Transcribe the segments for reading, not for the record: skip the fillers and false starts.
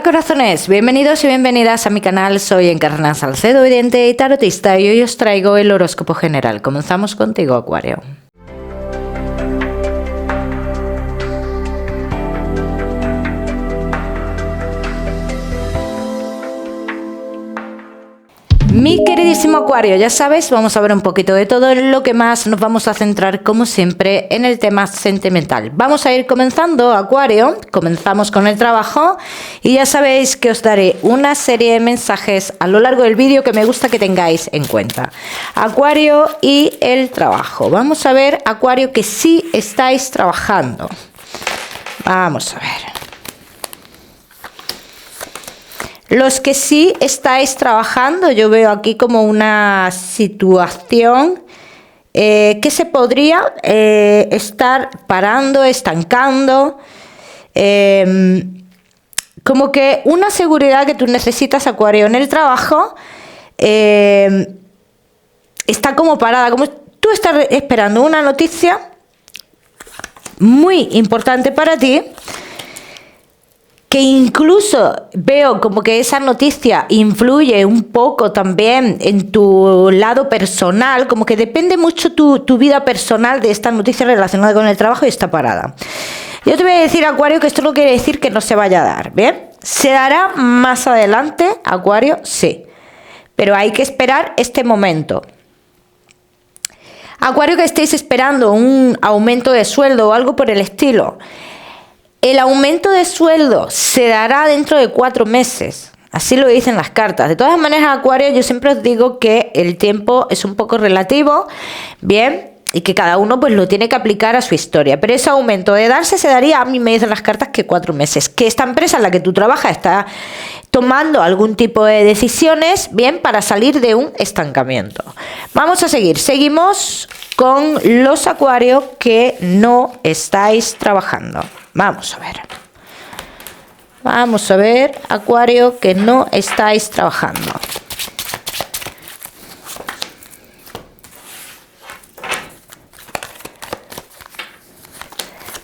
Hola corazones, bienvenidos y bienvenidas a mi canal. Soy Encarna Salcedo, vidente y tarotista, y hoy os traigo el horóscopo general. Comenzamos contigo, Acuario. Mi queridísimo Acuario, ya sabes, vamos a ver un poquito de todo. En lo que más nos vamos a centrar, como siempre, en el tema sentimental. Vamos a ir comenzando, Acuario. Comenzamos con el trabajo y ya sabéis que os daré una serie de mensajes a lo largo del vídeo que me gusta que tengáis en cuenta. Acuario y el trabajo. Vamos a ver, Acuario, que sí estáis trabajando. Vamos a ver. Los que sí estáis trabajando, yo veo aquí como una situación que se podría estar parando, estancando, como que una seguridad que tú necesitas, Acuario, en el trabajo está como parada, como tú estás esperando una noticia muy importante para ti, que incluso veo como que esa noticia influye un poco también en tu lado personal, como que depende mucho tu vida personal de esta noticia relacionada con el trabajo y está parada. Yo te voy a decir, Acuario, que esto no quiere decir que no se vaya a dar, ¿bien? ¿Se dará más adelante, Acuario? Sí, pero hay que esperar este momento. Acuario, que estéis esperando un aumento de sueldo o algo por el estilo. El aumento de sueldo se dará dentro de 4 meses, así lo dicen las cartas. De todas maneras, Acuario, yo siempre os digo que el tiempo es un poco relativo, bien, y que cada uno pues lo tiene que aplicar a su historia. Pero ese aumento de darse se daría, a mí me dicen las cartas, que 4 meses. Que esta empresa en la que tú trabajas está tomando algún tipo de decisiones, bien, para salir de un estancamiento. Vamos a seguir, seguimos con los Acuarios que no estáis trabajando. Vamos a ver. Vamos a ver, Acuario, que no estáis trabajando.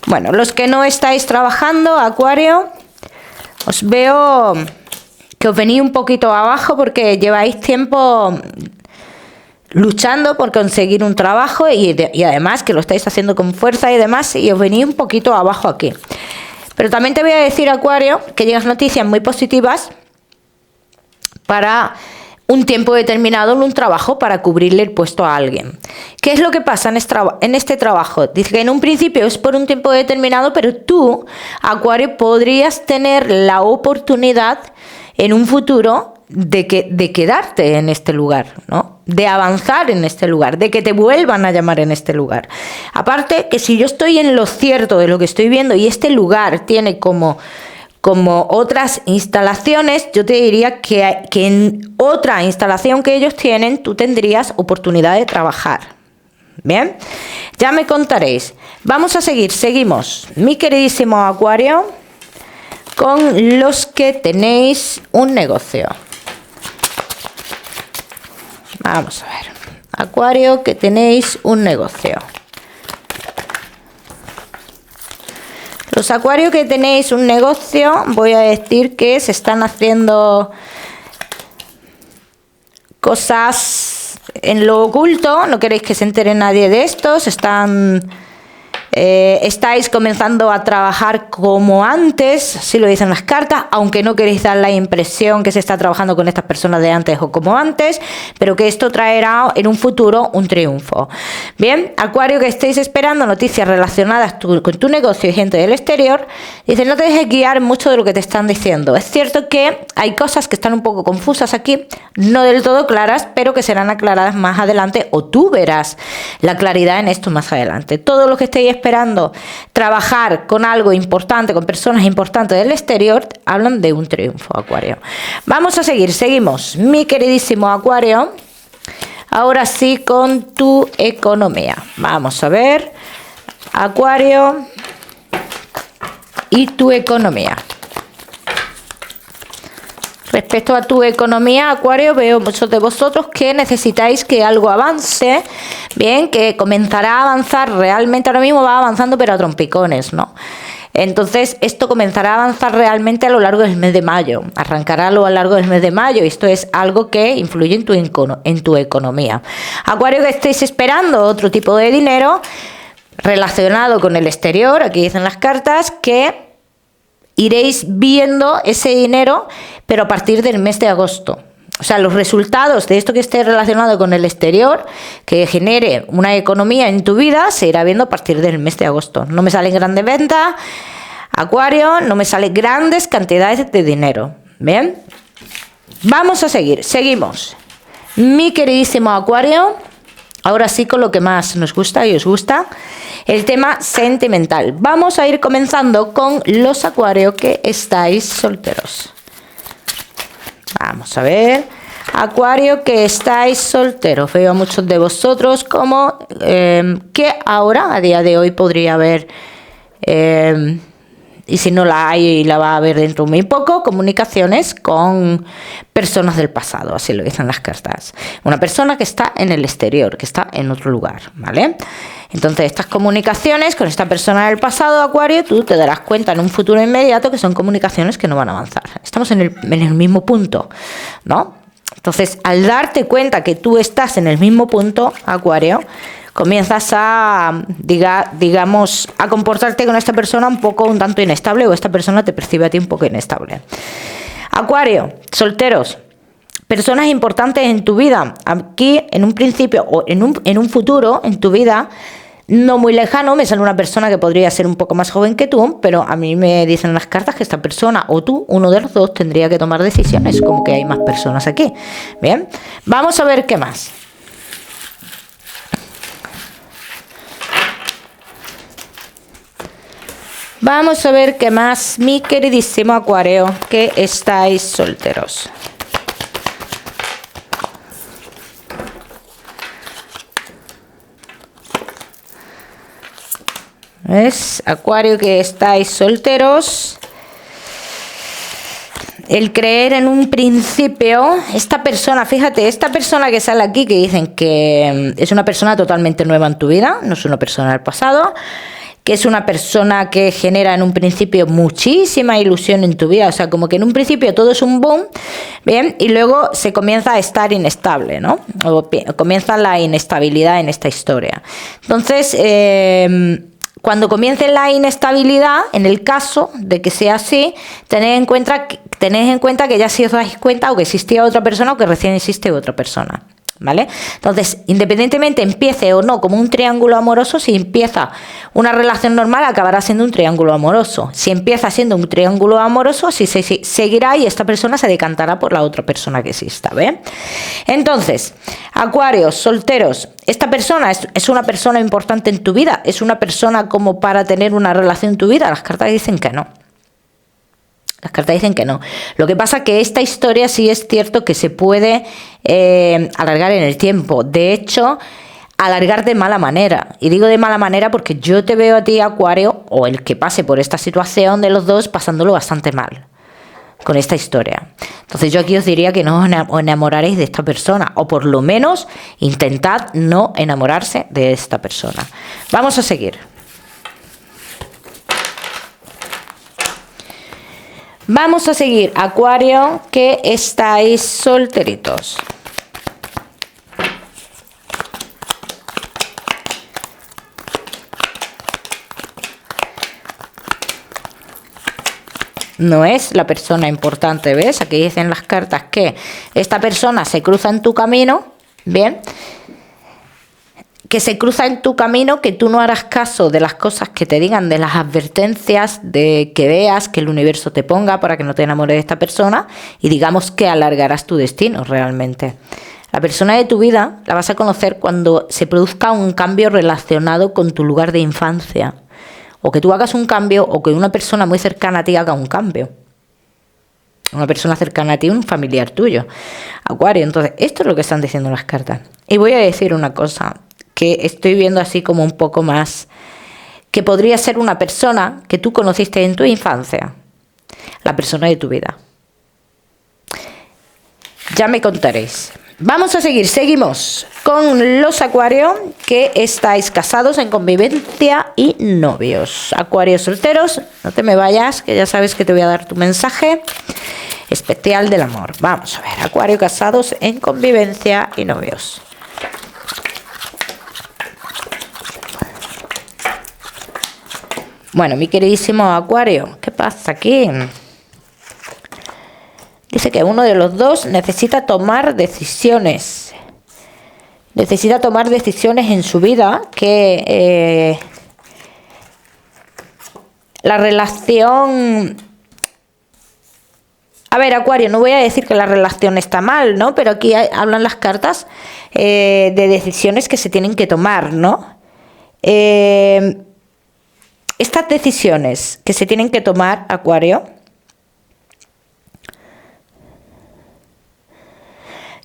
Bueno, los que no estáis trabajando, Acuario, os veo que os venís un poquito abajo porque lleváis tiempo luchando por conseguir un trabajo y además que lo estáis haciendo con fuerza y demás, y os venís un poquito abajo aquí. Pero también te voy a decir, Acuario, que llegan noticias muy positivas para un tiempo determinado en un trabajo, para cubrirle el puesto a alguien. ¿Qué es lo que pasa en este trabajo? Dice que en un principio es por un tiempo determinado, pero tú, Acuario, podrías tener la oportunidad en un futuro de quedarte en este lugar, ¿no? De avanzar en este lugar, de que te vuelvan a llamar en este lugar. Aparte, que si yo estoy en lo cierto de lo que estoy viendo y este lugar tiene como otras instalaciones, yo te diría que en otra instalación que ellos tienen, tú tendrías oportunidad de trabajar. Bien, ya me contaréis. Vamos a seguir, seguimos, mi queridísimo Acuario, con los que tenéis un negocio. Vamos a ver, Acuario, que tenéis un negocio. Los Acuarios que tenéis un negocio, voy a decir que se están haciendo cosas en lo oculto, no queréis que se entere nadie de esto, estáis comenzando a trabajar como antes, así lo dicen las cartas, aunque no queréis dar la impresión que se está trabajando con estas personas de antes o como antes, pero que esto traerá en un futuro un triunfo. Bien, Acuario, que estéis esperando noticias relacionadas con tu negocio y gente del exterior, dice, no te dejes guiar mucho de lo que te están diciendo. Es cierto que hay cosas que están un poco confusas aquí, no del todo claras, pero que serán aclaradas más adelante, o tú verás la claridad en esto más adelante. Todo lo que estéis esperando trabajar con algo importante, con personas importantes del exterior, hablan de un triunfo, Acuario. Vamos a seguir, seguimos, mi queridísimo Acuario, ahora sí con tu economía. Vamos a ver, Acuario y tu economía. Respecto a tu economía, Acuario, veo muchos de vosotros que necesitáis que algo avance, bien, que comenzará a avanzar realmente, ahora mismo va avanzando pero a trompicones, ¿no? Entonces, esto comenzará a avanzar realmente a lo largo del mes de mayo. Arrancará a lo largo del mes de mayo y esto es algo que influye en tu economía. Acuario, que estéis esperando otro tipo de dinero relacionado con el exterior, aquí dicen las cartas, que iréis viendo ese dinero, pero a partir del mes de agosto. O sea, los resultados de esto que esté relacionado con el exterior, que genere una economía en tu vida, se irá viendo a partir del mes de agosto. No me salen grandes ventas, Acuario, no me salen grandes cantidades de dinero. ¿Bien? Vamos a seguir. Seguimos. Mi queridísimo Acuario, ahora sí con lo que más nos gusta y os gusta, el tema sentimental. Vamos a ir comenzando con los Acuario que estáis solteros. Vamos a ver, Acuario que estáis solteros. Veo a muchos de vosotros como que ahora, a día de hoy, podría haber, y si no la hay, la va a haber dentro de muy poco, comunicaciones con personas del pasado, así lo dicen las cartas. Una persona que está en el exterior, que está en otro lugar, ¿vale? Entonces, estas comunicaciones con esta persona del pasado, Acuario, tú te darás cuenta en un futuro inmediato que son comunicaciones que no van a avanzar. Estamos en el mismo punto, ¿no? Entonces, al darte cuenta que tú estás en el mismo punto, Acuario, comienzas a, digamos, a comportarte con esta persona un tanto inestable, o esta persona te percibe a ti un poco inestable. Acuario, solteros, personas importantes en tu vida. Aquí, en un principio o en un futuro en tu vida, no muy lejano, me sale una persona que podría ser un poco más joven que tú, pero a mí me dicen las cartas que esta persona o tú, uno de los dos, tendría que tomar decisiones, como que hay más personas aquí. Bien, vamos a ver qué más. Vamos a ver qué más, mi queridísimo Acuario, que estáis solteros. ¿Ves? Acuario que estáis solteros. El creer en un principio, esta persona, fíjate, esta persona que sale aquí, que dicen que es una persona totalmente nueva en tu vida, no es una persona del pasado, que es una persona que genera en un principio muchísima ilusión en tu vida, o sea, como que en un principio todo es un boom, bien, y luego se comienza a estar inestable, ¿no? O comienza la inestabilidad en esta historia. Entonces, cuando comience la inestabilidad, en el caso de que sea así, tened en cuenta que ya si os dais cuenta o que existía otra persona o que recién existe otra persona, ¿vale? Entonces, independientemente empiece o no como un triángulo amoroso, si empieza una relación normal, acabará siendo un triángulo amoroso. Si empieza siendo un triángulo amoroso, así se seguirá y esta persona se decantará por la otra persona que exista, ¿ve? Entonces, Acuarios, solteros, esta persona es una persona importante en tu vida, es una persona como para tener una relación en tu vida. Las cartas dicen que no. Las cartas dicen que no. Lo que pasa es que esta historia sí es cierto que se puede alargar en el tiempo. De hecho, alargar de mala manera. Y digo de mala manera porque yo te veo a ti, Acuario, o el que pase por esta situación de los dos, pasándolo bastante mal con esta historia. Entonces yo aquí os diría que no os enamoraréis de esta persona, o por lo menos intentad no enamorarse de esta persona. Vamos a seguir. Vamos a seguir, Acuario, que estáis solteritos. No es la persona importante, ¿ves? Aquí dicen las cartas que esta persona se cruza en tu camino, ¿bien? Que se cruza en tu camino, que tú no harás caso de las cosas que te digan, de las advertencias, de que veas, que el universo te ponga para que no te enamores de esta persona, y digamos que alargarás tu destino realmente. La persona de tu vida la vas a conocer cuando se produzca un cambio relacionado con tu lugar de infancia, o que tú hagas un cambio, o que una persona muy cercana a ti haga un cambio. Una persona cercana a ti, un familiar tuyo. Acuario, entonces, esto es lo que están diciendo las cartas. Y voy a decir una cosa que estoy viendo así como un poco más, que podría ser una persona que tú conociste en tu infancia, la persona de tu vida. Ya me contaréis. Vamos a seguir, seguimos con los Acuario que estáis casados en convivencia y novios. Acuario solteros, no te me vayas, que ya sabes que te voy a dar tu mensaje especial del amor. Vamos a ver, Acuario casados en convivencia y novios. Bueno, mi queridísimo Acuario, ¿qué pasa aquí? Dice que uno de los dos necesita tomar decisiones. Necesita tomar decisiones en su vida que la relación... A ver, Acuario, no voy a decir que la relación está mal, ¿no? Pero aquí hablan las cartas de decisiones que se tienen que tomar, ¿no? Estas decisiones que se tienen que tomar, Acuario,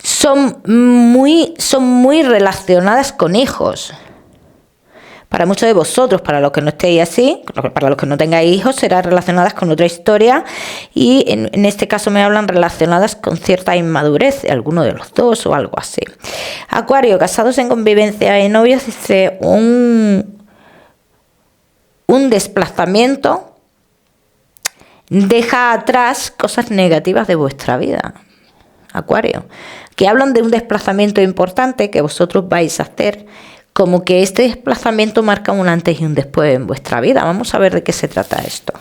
son muy relacionadas con hijos. Para muchos de vosotros, para los que no estéis así, para los que no tengáis hijos, serán relacionadas con otra historia y en este caso me hablan relacionadas con cierta inmadurez de alguno de los dos o algo así. Acuario, casados en convivencia y novios, dice un desplazamiento deja atrás cosas negativas de vuestra vida. Acuario, que hablan de un desplazamiento importante que vosotros vais a hacer, como que este desplazamiento marca un antes y un después en vuestra vida. Vamos a ver de qué se trata esto.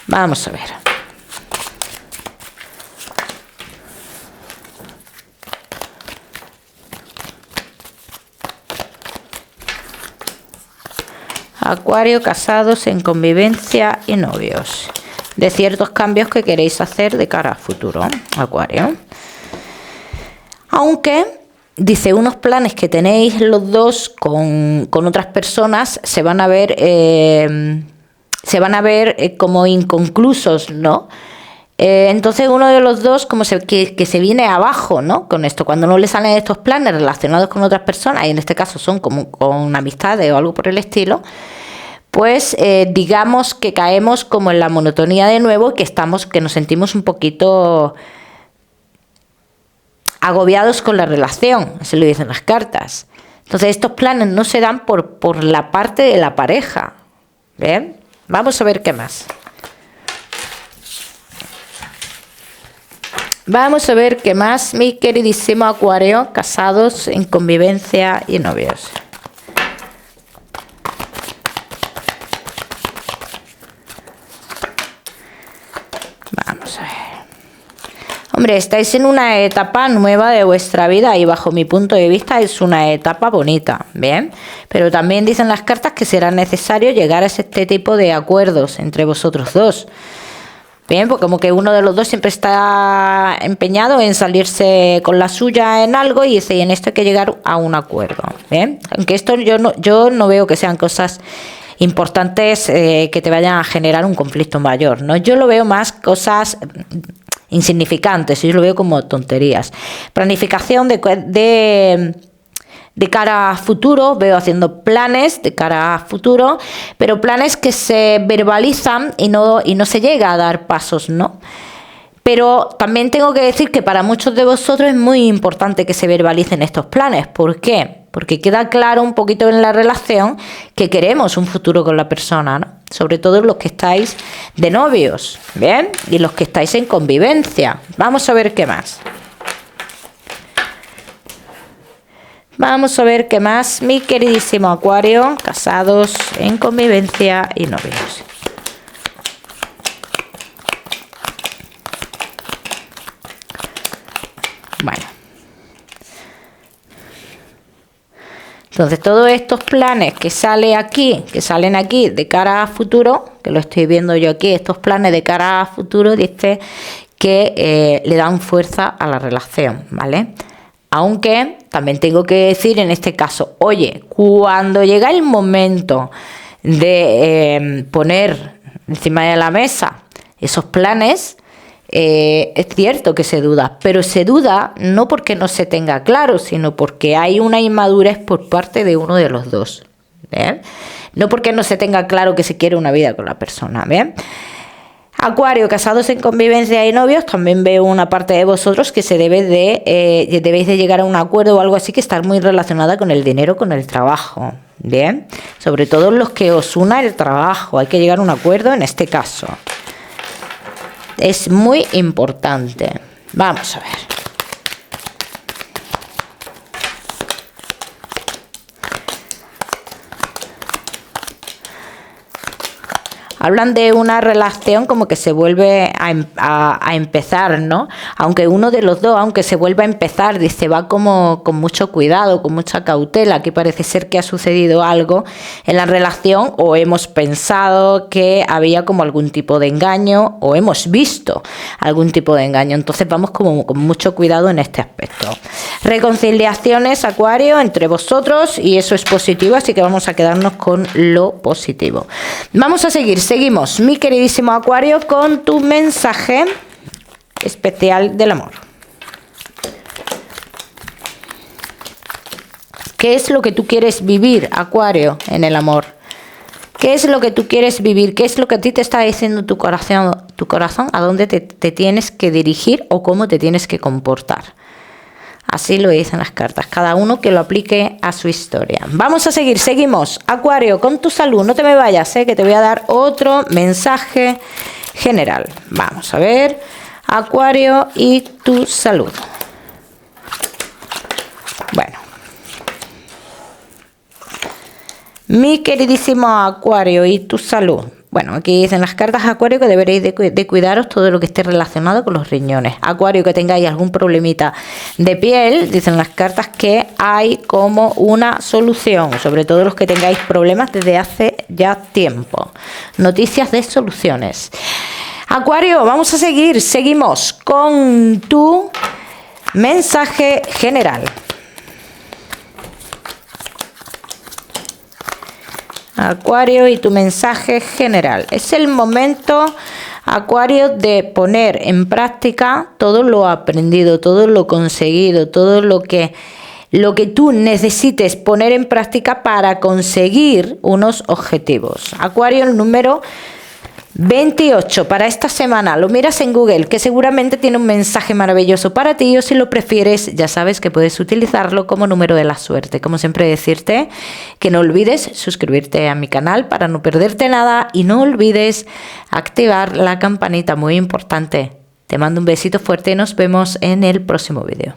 Vamos a ver. Acuario, casados en convivencia y novios. De ciertos cambios que queréis hacer de cara a futuro, Acuario. Aunque, dice, unos planes que tenéis los dos con otras personas se van a ver como inconclusos, ¿no? Entonces uno de los dos como que se viene abajo, ¿no? Con esto, cuando no le salen estos planes relacionados con otras personas, y en este caso son como con amistades o algo por el estilo, pues digamos que caemos como en la monotonía de nuevo, que nos sentimos un poquito agobiados con la relación, así lo dicen las cartas. Entonces estos planes no se dan por la parte de la pareja. ¿Bien? Vamos a ver qué más. Vamos a ver qué más, mi queridísimo Acuario, casados en convivencia y novios. Vamos a ver. Hombre, estáis en una etapa nueva de vuestra vida y bajo mi punto de vista es una etapa bonita, ¿bien? Pero también dicen las cartas que será necesario llegar a este tipo de acuerdos entre vosotros dos. Bien, porque como que uno de los dos siempre está empeñado en salirse con la suya en algo y dice, y en esto hay que llegar a un acuerdo. Bien, aunque esto yo no veo que sean cosas importantes que te vayan a generar un conflicto mayor, ¿no? Yo lo veo más cosas insignificantes, yo lo veo como tonterías. Planificación de cara a futuro, veo haciendo planes de cara a futuro, pero planes que se verbalizan y no se llega a dar pasos, ¿no? Pero también tengo que decir que para muchos de vosotros es muy importante que se verbalicen estos planes. ¿Por qué? Porque queda claro un poquito en la relación que queremos un futuro con la persona, ¿no? Sobre todo los que estáis de novios, ¿bien? Y los que estáis en convivencia. Vamos a ver qué más. Vamos a ver qué más, mi queridísimo Acuario, casados en convivencia y novios. Bueno. Entonces, todos estos planes que salen aquí de cara a futuro, que lo estoy viendo yo aquí, estos planes de cara a futuro, dice que le dan fuerza a la relación, ¿vale? Aunque también tengo que decir en este caso, oye, cuando llega el momento de poner encima de la mesa esos planes, es cierto que se duda, pero se duda no porque no se tenga claro, sino porque hay una inmadurez por parte de uno de los dos. ¿bien? No porque no se tenga claro que se quiere una vida con la persona, ¿bien? Acuario, casados en convivencia y novios, también veo una parte de vosotros que debéis de llegar a un acuerdo o algo así que está muy relacionada con el dinero, con el trabajo, ¿bien? Sobre todo los que os una el trabajo, hay que llegar a un acuerdo en este caso. Es muy importante. Vamos a ver. Hablan de una relación como que se vuelve a empezar, ¿no? Aunque uno de los dos, aunque se vuelva a empezar, dice, va como con mucho cuidado, con mucha cautela, que parece ser que ha sucedido algo en la relación o hemos pensado que había como algún tipo de engaño o hemos visto algún tipo de engaño. Entonces vamos como con mucho cuidado en este aspecto. Reconciliaciones, Acuario, entre vosotros y eso es positivo, así que vamos a quedarnos con lo positivo. Vamos a seguimos, mi queridísimo Acuario, con tu mensaje especial del amor. ¿Qué es lo que tú quieres vivir, Acuario, en el amor? ¿Qué es lo que tú quieres vivir? ¿Qué es lo que a ti te está diciendo tu corazón? ¿A dónde te tienes que dirigir o cómo te tienes que comportar? Así lo dicen las cartas, cada uno que lo aplique a su historia. Vamos a seguimos. Acuario, con tu salud, no te me vayas, que te voy a dar otro mensaje general. Vamos a ver, Acuario y tu salud. Bueno. Mi queridísimo Acuario y tu salud. Bueno, aquí dicen las cartas, Acuario, que deberéis de cuidaros todo lo que esté relacionado con los riñones. Acuario, que tengáis algún problemita de piel, dicen las cartas que hay como una solución, sobre todo los que tengáis problemas desde hace ya tiempo. Noticias de soluciones. Acuario, vamos a seguimos con tu mensaje general. Acuario y tu mensaje general. Es el momento, Acuario, de poner en práctica todo lo aprendido, todo lo conseguido, todo lo que tú necesites poner en práctica para conseguir unos objetivos. Acuario, el número 28 para esta semana. Lo miras en Google, que seguramente tiene un mensaje maravilloso para ti, o si lo prefieres, ya sabes que puedes utilizarlo como número de la suerte. Como siempre, decirte que no olvides suscribirte a mi canal para no perderte nada y no olvides activar la campanita, muy importante. Te mando un besito fuerte y nos vemos en el próximo vídeo.